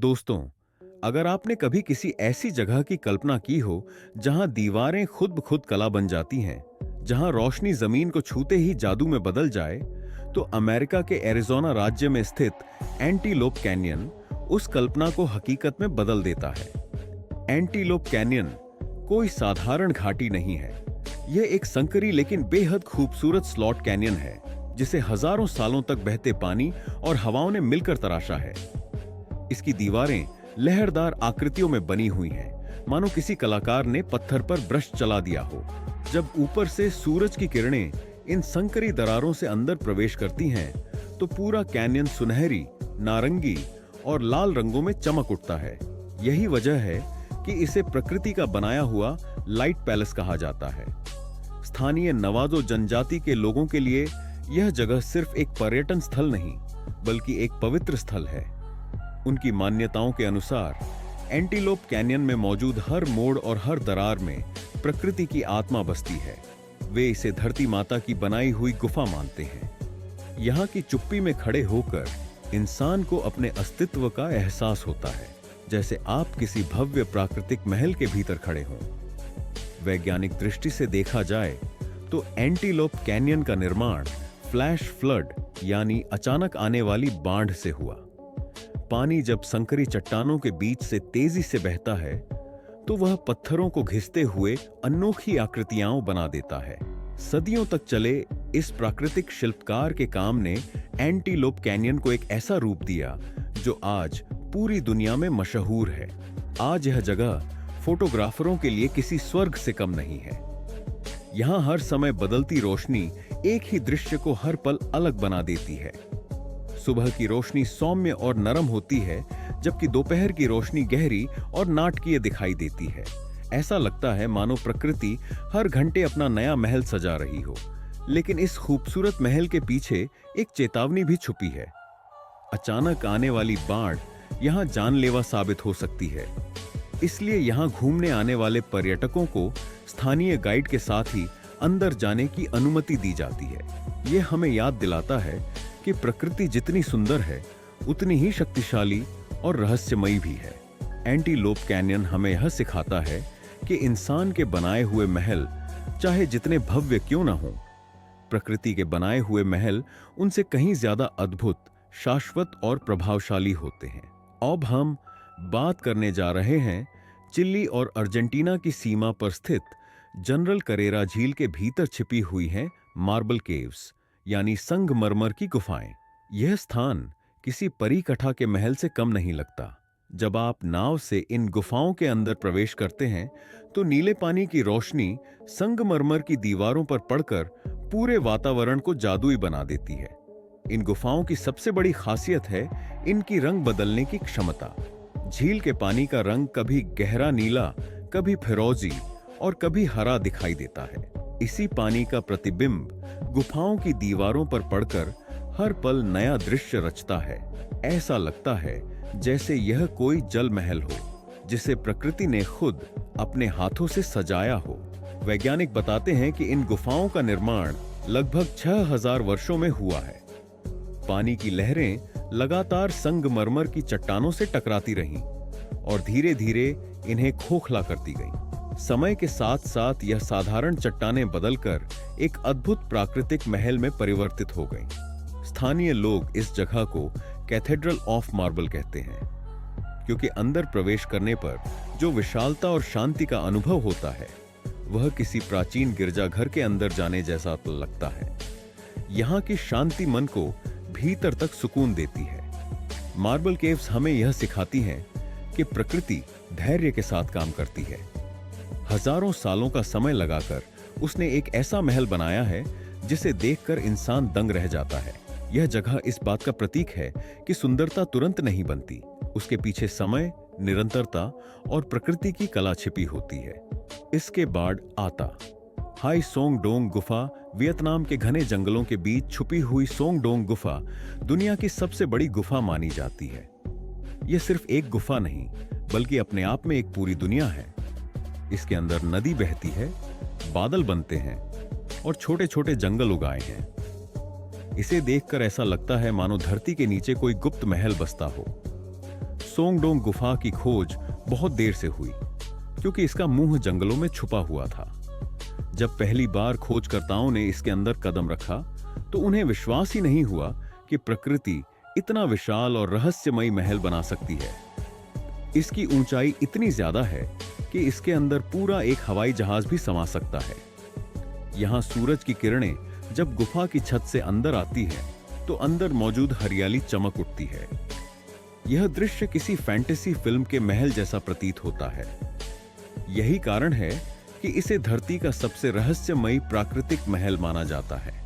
दोस्तों, अगर आपने कभी किसी ऐसी जगह की कल्पना की हो जहां दीवारें खुद ब खुद कला बन जाती हैं, जहां रोशनी जमीन को छूते ही जादू में बदल जाए, तो अमेरिका के एरिज़ोना राज्य में स्थित एंटीलोप कैन्यन उस कल्पना को हकीकत में बदल देता है। एंटीलोप कैन्यन कोई साधारण घाटी नहीं है। यह एक संकरी लेकिन बेहद खूबसूरत स्लॉट कैन्यन है, जिसे हजारों सालों तक बहते पानी और हवाओं ने मिलकर तराशा है। इसकी दीवारें लहरदार आकृतियों में बनी हुई हैं, मानो किसी कलाकार ने पत्थर पर ब्रश चला दिया हो। जब ऊपर से सूरज की किरणें इन संकरी दरारों से अंदर प्रवेश करती हैं, तो पूरा कैन्यन सुनहरी, नारंगी और लाल रंगों में चमक उठता है। यही वजह है कि इसे प्रकृति का बनाया हुआ लाइट पैलेस कहा जाता है। स्थानीय नवाजो जनजाति के लोगों के लिए यह जगह सिर्फ एक पर्यटन स्थल नहीं, बल्कि एक पवित्र स्थल है। उनकी मान्यताओं के अनुसार एंटीलोप कैन्यन में मौजूद हर मोड़ और हर दरार में प्रकृति की आत्मा बसती है। वे इसे धरती माता की बनाई हुई गुफा मानते हैं। यहाँ की चुप्पी में खड़े होकर इंसान को अपने अस्तित्व का एहसास होता है, जैसे आप किसी भव्य प्राकृतिक महल के भीतर खड़े हों। वैज्ञानिक दृष्टि से देखा जाए तो एंटीलोप कैन्यन का निर्माण फ्लैश फ्लड यानी अचानक आने वाली बाढ़ से हुआ। पानी जब संकरी चट्टानों के बीच से तेजी से बहता है, तो वह पत्थरों को घिसते हुए अनोखी आकृतियां बना देता है। सदियों तक चले इस प्राकृतिक शिल्पकार के काम ने एंटीलोप कैन्यन को एक ऐसा रूप दिया जो आज पूरी दुनिया में मशहूर है। आज यह जगह फोटोग्राफरों के लिए किसी स्वर्ग से कम नहीं है। यहां हर समय बदलती रोशनी एक ही दृश्य को हर पल अलग बना देती है। सुबह की रोशनी सौम्य और नरम होती है, जबकि दोपहर की रोशनी गहरी और नाटकीय दिखाई देती है। ऐसा लगता है मानो प्रकृति हर घंटे अपना नया महल सजा रही हो। लेकिन इस खूबसूरत महल के पीछे एक चेतावनी भी छुपी है। अचानक आने वाली बाढ़ यहां जानलेवा साबित हो सकती है। इसलिए यहां घूमने आने वाले पर्यटकों को स्थानीय गाइड के साथ ही अंदर जाने की अनुमति दी जाती है। यह हमें याद दिलाता है कि प्रकृति जितनी सुंदर है, उतनी ही शक्तिशाली और रहस्यमयी भी है। एंटीलोप कैन्यन हमें यह सिखाता है कि इंसान के बनाए हुए महल चाहे जितने भव्य क्यों ना हों, प्रकृति के बनाए हुए महल उनसे कहीं ज्यादा अद्भुत, शाश्वत और प्रभावशाली होते हैं। अब हम बात करने जा रहे हैं चिली और अर्जेंटीना की सीमा पर स्थित जनरल करेरा झील के भीतर छिपी हुई हैं मार्बल केव्स यानी संगमरमर की गुफाएं। यह स्थान किसी परी कथा के महल से कम नहीं लगता। जब आप नाव से इन गुफाओं के अंदर प्रवेश करते हैं, तो नीले पानी की रोशनी संगमरमर की दीवारों पर पड़कर पूरे वातावरण को जादुई बना देती है। इन गुफाओं की सबसे बड़ी खासियत है इनकी रंग बदलने की क्षमता। झील के पानी का रंग कभी गहरा नीला, कभी फिरोजी और कभी हरा दिखाई देता है। इसी पानी का प्रतिबिंब गुफाओं की दीवारों पर पड़कर हर पल नया दृश्य रचता है। ऐसा लगता है जैसे यह कोई जल महल हो, जिसे प्रकृति ने खुद अपने हाथों से सजाया हो। वैज्ञानिक बताते हैं कि इन गुफाओं का निर्माण लगभग 6000 वर्षों में हुआ है। पानी की लहरें लगातार संगमरमर की चट्टानों से टकराती रहीं और धीरे धीरे इन्हें खोखला करती गईं। समय के साथ साथ यह साधारण चट्टानें बदलकर एक अद्भुत प्राकृतिक महल में परिवर्तित हो गईं। स्थानीय लोग इस जगह को कैथेड्रल ऑफ मार्बल कहते हैं, क्योंकि अंदर प्रवेश करने पर जो विशालता और शांति का अनुभव होता है, वह किसी प्राचीन गिरजाघर के अंदर जाने जैसा लगता है। यहाँ की शांति मन को भीतर तक सुकून देती है। मार्बल केव्स हमें यह सिखाती हैं कि प्रकृति धैर्य के साथ काम करती है। हजारों सालों का समय लगाकर उसने एक ऐसा महल बनाया है जिसे देखकर इंसान दंग रह जाता है। यह जगह इस बात का प्रतीक है कि सुंदरता तुरंत नहीं बनती, उसके पीछे समय, निरंतरता और प्रकृति की कला छिपी होती है। इसके बाद आता हाई सोंग डोंग गुफा। वियतनाम के घने जंगलों के बीच छुपी हुई सोंग डोंग गुफा दुनिया की सबसे बड़ी गुफा मानी जाती है। यह सिर्फ एक गुफा नहीं, बल्कि अपने आप में एक पूरी दुनिया है। इसके अंदर नदी बहती है, बादल बनते हैं और छोटे छोटे जंगल उगाए हैं। इसे देखकर ऐसा लगता है मानो धरती के नीचे कोई गुप्त महल बसता हो। सोंगडोंग गुफा की खोज बहुत देर से हुई, क्योंकि इसका मुंह जंगलों में छुपा हुआ था। जब पहली बार खोजकर्ताओं ने इसके अंदर कदम रखा तो उन्हें विश्वास ही नहीं हुआ कि प्रकृति इतना विशाल और रहस्यमयी महल बना सकती है। इसकी ऊंचाई इतनी ज्यादा है कि इसके अंदर पूरा एक हवाई जहाज भी समा सकता है। यहां सूरज की किरणें जब गुफा की छत से अंदर आती है तो अंदर मौजूद हरियाली चमक उठती है। यह दृश्य किसी फैंटेसी फिल्म के महल जैसा प्रतीत होता है। यही कारण है कि इसे धरती का सबसे रहस्यमयी प्राकृतिक महल माना जाता है।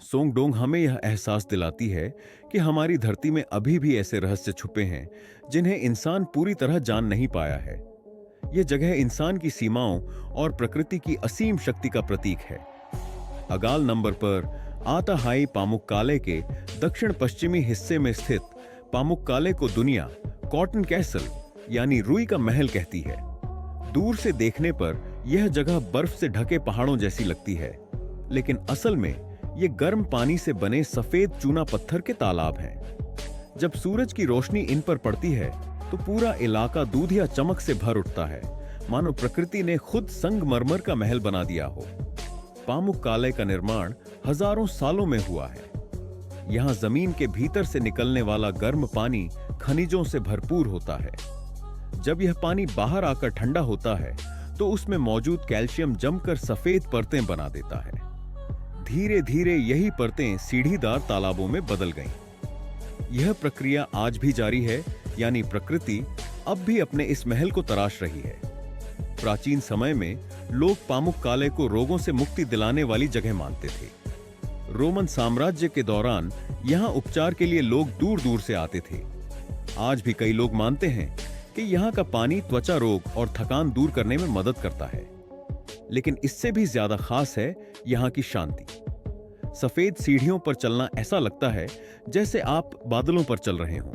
सोंगडोंग हमें यह एहसास दिलाती है कि हमारी धरती में अभी भी ऐसे रहस्य छुपे हैं जिन्हें इंसान पूरी तरह जान नहीं पाया है। यह जगह इंसान की सीमाओं और प्रकृति की असीम शक्ति का प्रतीक है। अगाल नंबर पर आताहाई पामुक्काले के दक्षिण पश्चिमी हिस्से में स्थित पामुक्काले को दुनिया कॉटन कैसल यानी रुई का महल कहती है। दूर से देखने पर यह जगह बर्फ से ढके पहाड़ों जैसी लगती है, लेकिन असल में ये गर्म पानी से बने सफेद चूना पत्थर के तालाब हैं। जब सूरज की रोशनी इन पर पड़ती है तो पूरा इलाका दूधिया चमक से भर उठता है, मानो प्रकृति ने खुद संगमरमर का महल बना दिया हो। पामुक्काले का निर्माण हजारों सालों में हुआ है। यहां जमीन के भीतर से निकलने वाला गर्म पानी खनिजों से भरपूर होता है। जब यह पानी बाहर आकर ठंडा होता है तो उसमें मौजूद कैल्शियम जमकर सफेद परतें बना देता है। धीरे धीरे यही परतें सीढ़ीदार तालाबों में बदल गईं। यह प्रक्रिया आज भी जारी है, यानी प्रकृति अब भी अपने इस महल को तराश रही है। प्राचीन समय में लोग पामुक्काले को रोगों से मुक्ति दिलाने वाली जगह मानते थे। रोमन साम्राज्य के दौरान यहां उपचार के लिए लोग दूर दूर से आते थे। आज भी कई लोग मानते हैं कि यहां का पानी त्वचा रोग और थकान दूर करने में मदद करता है। लेकिन इससे भी ज्यादा खास है यहां की शांति। सफेद सीढ़ियों पर चलना ऐसा लगता है जैसे आप बादलों पर चल रहे हों।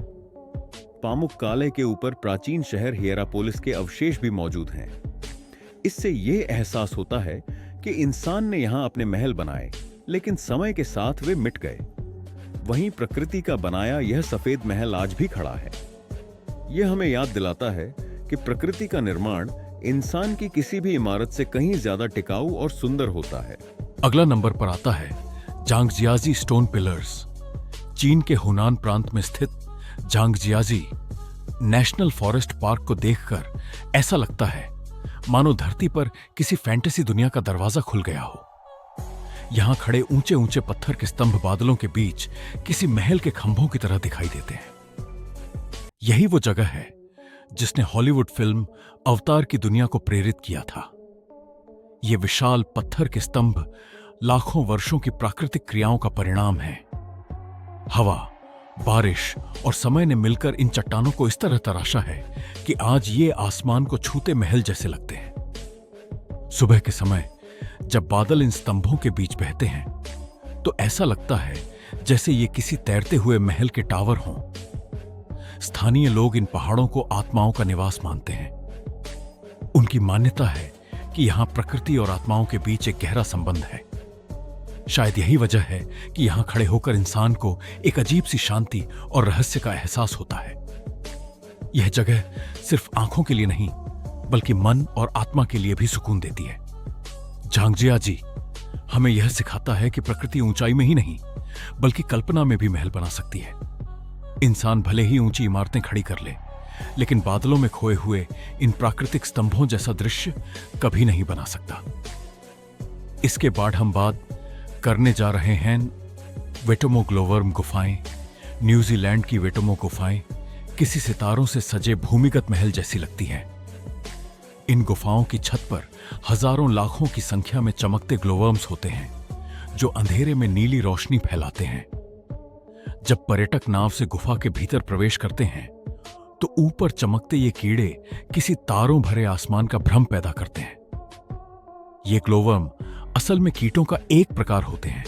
पामुक्काले के ऊपर प्राचीन शहर हियरापोलिस के अवशेष भी मौजूद हैं। इससे यह एहसास होता है कि इंसान ने यहां अपने महल बनाए, लेकिन समय के साथ वे मिट गए। वहीं प्रकृति का बनाया यह सफेद महल आज भी खड़ा है। यह हमें याद दिलाता है कि प्रकृति का निर्माण इंसान की किसी भी इमारत से कहीं ज्यादा टिकाऊ और सुंदर होता है। अगला नंबर पर आता है जांगजियाजी स्टोन पिलर्स। चीन के हुनान प्रांत में स्थित जांगजियाजी नेशनल फॉरेस्ट पार्क को देखकर ऐसा लगता है मानो धरती पर किसी फैंटेसी दुनिया का दरवाजा खुल गया हो। यहां खड़े ऊंचे ऊंचे पत्थर के स्तंभ बादलों के बीच किसी महल के खंभों की तरह दिखाई देते हैं। यही वो जगह है जिसने हॉलीवुड फिल्म अवतार की दुनिया को प्रेरित किया था। ये विशाल पत्थर के स्तंभ लाखों वर्षों की प्राकृतिक क्रियाओं का परिणाम है। हवा, बारिश और समय ने मिलकर इन चट्टानों को इस तरह तराशा है कि आज ये आसमान को छूते महल जैसे लगते हैं। सुबह के समय जब बादल इन स्तंभों के बीच बहते हैं तो ऐसा लगता है जैसे ये किसी तैरते हुए महल के टावर हों। स्थानीय लोग इन पहाड़ों को आत्माओं का निवास मानते हैं। उनकी मान्यता है कि यहां प्रकृति और आत्माओं के बीच एक गहरा संबंध है। शायद यही वजह है कि यहां खड़े होकर इंसान को एक अजीब सी शांति और रहस्य का एहसास होता है। यह जगह सिर्फ आंखों के लिए नहीं, बल्कि मन और आत्मा के लिए भी सुकून देती है। जांगजियाजी हमें यह सिखाता है कि प्रकृति ऊंचाई में ही नहीं, बल्कि कल्पना में भी महल बना सकती है। इंसान भले ही ऊंची इमारतें खड़ी कर ले, लेकिन बादलों में खोए हुए इन प्राकृतिक स्तंभों जैसा दृश्य कभी नहीं बना सकता। इसके बाद हम बात करने जा रहे हैं वेटोमो ग्लोवर्म गुफाएं। न्यूजीलैंड की वेटोमो गुफाएं किसी सितारों से सजे भूमिगत महल जैसी लगती हैं। इन गुफाओं की छत पर हजारों लाखों की संख्या में चमकते ग्लोवर्म्स होते हैं, जो अंधेरे में नीली रोशनी फैलाते हैं। जब पर्यटक नाव से गुफा के भीतर प्रवेश करते हैं तो ऊपर चमकते ये कीड़े किसी तारों भरे आसमान का भ्रम पैदा करते हैं। ये ग्लोवर्म असल में कीटों का एक प्रकार होते हैं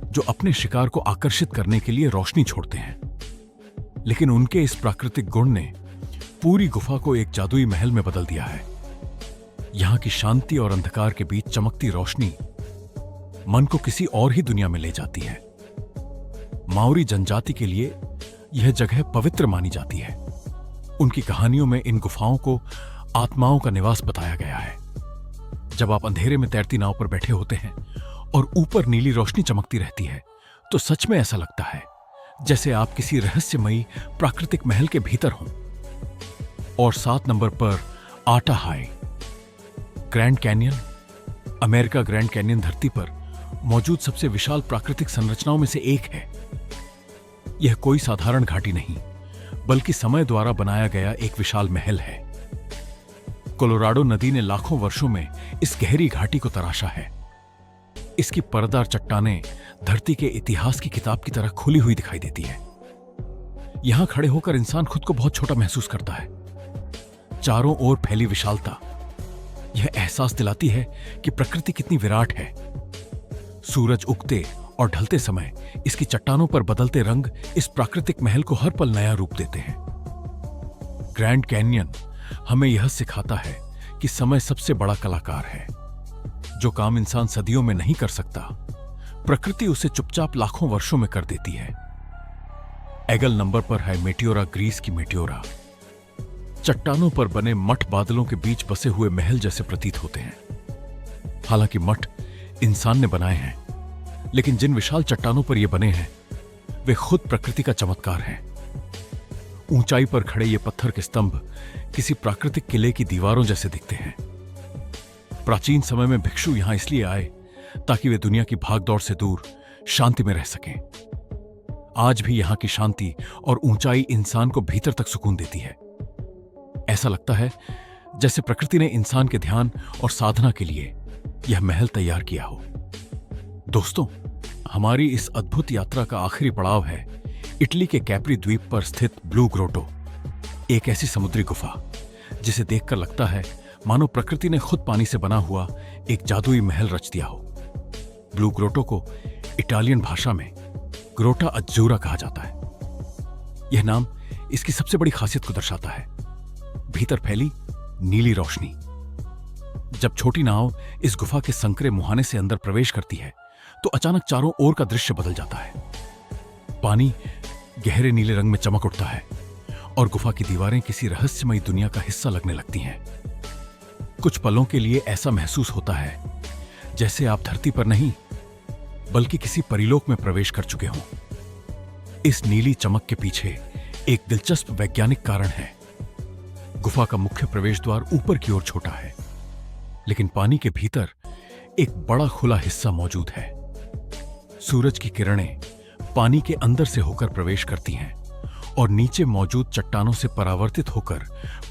जो अपने शिकार को आकर्षित करने के लिए रोशनी छोड़ते हैं, लेकिन उनके इस प्राकृतिक गुण ने पूरी गुफा को एक जादुई महल में बदल दिया है। यहां की शांति और अंधकार के बीच चमकती रोशनी मन को किसी और ही दुनिया में ले जाती है। माओरी जनजाति के लिए यह जगह पवित्र मानी जाती है। उनकी कहानियों में इन गुफाओं को आत्माओं का निवास बताया गया है। जब आप अंधेरे में तैरती नाव पर बैठे होते हैं और ऊपर नीली रोशनी चमकती रहती है, तो सच में ऐसा लगता है जैसे आप किसी रहस्यमयी प्राकृतिक महल के भीतर हों। और 7 नंबर पर आटा high grand canyon. America grand canyon धरती पर मौजूद सबसे विशाल प्राकृतिक संरचनाओं में से एक है। यह कोई साधारण घाटी नहीं, बल्कि समय द्वारा बनाया गया एक विशाल महल है। कोलोराडो नदी ने लाखों वर्षों में इस गहरी घाटी को तराशा है। इसकी परतदार चट्टानें धरती के इतिहास की किताब की तरह खुली हुई दिखाई देती है। यहां खड़े होकर इंसान खुद को बहुत छोटा महसूस करता है। चारों ओर फैली विशालता यह एहसास दिलाती है कि प्रकृति कितनी विराट है। सूरज उगते और ढलते समय इसकी चट्टानों पर बदलते रंग इस प्राकृतिक महल को हर पल नया रूप देते हैं। ग्रैंड कैनियन हमें यह सिखाता है कि समय सबसे बड़ा कलाकार है। जो काम इंसान सदियों में नहीं कर सकता, प्रकृति उसे चुपचाप लाखों वर्षों में कर देती है। एगल नंबर पर है मेटियोरा, ग्रीस की मेटियोरा। चट्टानों पर बने मठ बादलों के बीच बसे हुए महल जैसे प्रतीत होते हैं। हालांकि मठ इंसान ने बनाए हैं, लेकिन जिन विशाल चट्टानों पर ये बने हैं वे खुद प्रकृति का चमत्कार हैं। ऊंचाई पर खड़े ये पत्थर के स्तंभ किसी प्राकृतिक किले की दीवारों जैसे दिखते हैं। प्राचीन समय में भिक्षु यहां इसलिए आए ताकि वे दुनिया की भागदौड़ से दूर शांति में रह सकें। आज भी यहां की शांति और ऊंचाई इंसान को भीतर तक सुकून देती है। ऐसा लगता है जैसे प्रकृति ने इंसान के ध्यान और साधना के लिए यह महल तैयार किया हो। दोस्तों, हमारी इस अद्भुत यात्रा का आखिरी पड़ाव है इटली के कैप्री द्वीप पर स्थित ब्लू ग्रोटो। एक ऐसी समुद्री गुफा जिसे देखकर लगता है मानो प्रकृति ने खुद पानी से बना हुआ एक जादुई महल रच दिया हो। ब्लू ग्रोटो को इटालियन भाषा में ग्रोटा अज्जूरा कहा जाता है। यह नाम इसकी सबसे बड़ी खासियत को दर्शाता है, भीतर फैली नीली रोशनी। जब छोटी नाव इस गुफा के संकरे मुहाने से अंदर प्रवेश करती है तो अचानक चारों ओर का दृश्य बदल जाता है। पानी गहरे नीले रंग में चमक उठता है और गुफा की दीवारें किसी रहस्यमयी दुनिया का हिस्सा लगने लगती हैं। कुछ पलों के लिए ऐसा महसूस होता है जैसे आप धरती पर नहीं बल्कि किसी परिलोक में प्रवेश कर चुके हों। इस नीली चमक के पीछे एक दिलचस्प वैज्ञानिक कारण है। गुफा का मुख्य प्रवेश द्वार ऊपर की ओर छोटा है, लेकिन पानी के भीतर एक बड़ा खुला हिस्सा मौजूद है। सूरज की किरणें पानी के अंदर से होकर प्रवेश करती हैं और नीचे मौजूद चट्टानों से परावर्तित होकर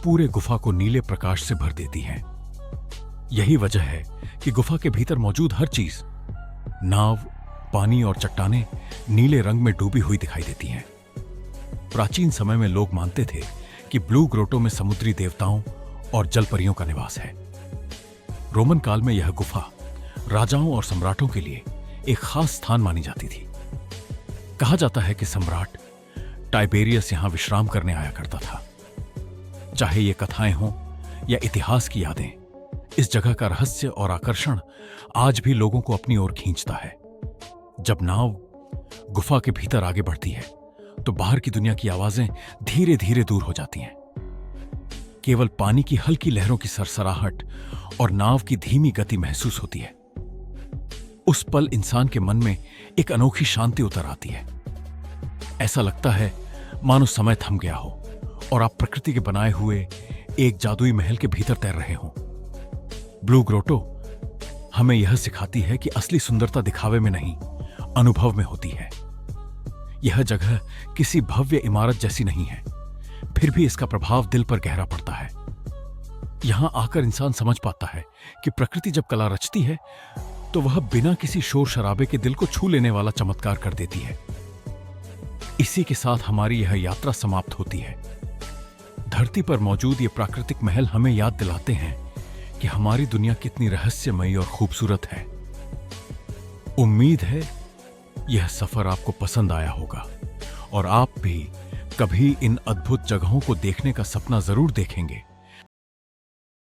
पूरे गुफा को नीले प्रकाश से भर देती हैं। यही वजह है कि गुफा के भीतर मौजूद हर चीज, नाव, पानी और चट्टानें नीले रंग में डूबी हुई दिखाई देती हैं। प्राचीन समय में लोग मानते थे कि ब्लू ग्रोटो में समुद्री देवताओं और जलपरियों का निवास है। रोमन काल में यह गुफा राजाओं और सम्राटों के लिए एक खास स्थान मानी जाती थी। कहा जाता है कि सम्राट टाइबेरियस यहां विश्राम करने आया करता था। चाहे ये कथाएं हों या इतिहास की यादें, इस जगह का रहस्य और आकर्षण आज भी लोगों को अपनी ओर खींचता है। जब नाव गुफा के भीतर आगे बढ़ती है तो बाहर की दुनिया की आवाजें धीरे धीरे दूर हो जाती हैं। केवल पानी की हल्की लहरों की सरसराहट और नाव की धीमी गति महसूस होती है। उस पल इंसान के मन में एक अनोखी शांति उतर आती है। ऐसा लगता है मानो समय थम गया हो और आप प्रकृति के बनाए हुए एक जादुई महल के भीतर तैर रहे हों। ब्लू ग्रोटो हमें यह सिखाती है कि असली सुंदरता दिखावे में नहीं, अनुभव में होती है। यह जगह किसी भव्य इमारत जैसी नहीं है, फिर भी इसका प्रभाव दिल पर गहरा पड़ता है। यहां आकर इंसान समझ पाता है कि प्रकृति जब कला रचती है तो वह बिना किसी शोर शराबे के दिल को छू लेने वाला चमत्कार कर देती है। इसी के साथ हमारी यह यात्रा समाप्त होती है। धरती पर मौजूद ये प्राकृतिक महल हमें याद दिलाते हैं कि हमारी दुनिया कितनी रहस्यमयी और खूबसूरत है। उम्मीद है यह सफर आपको पसंद आया होगा और आप भी कभी इन अद्भुत जगहों को देखने का सपना जरूर देखेंगे।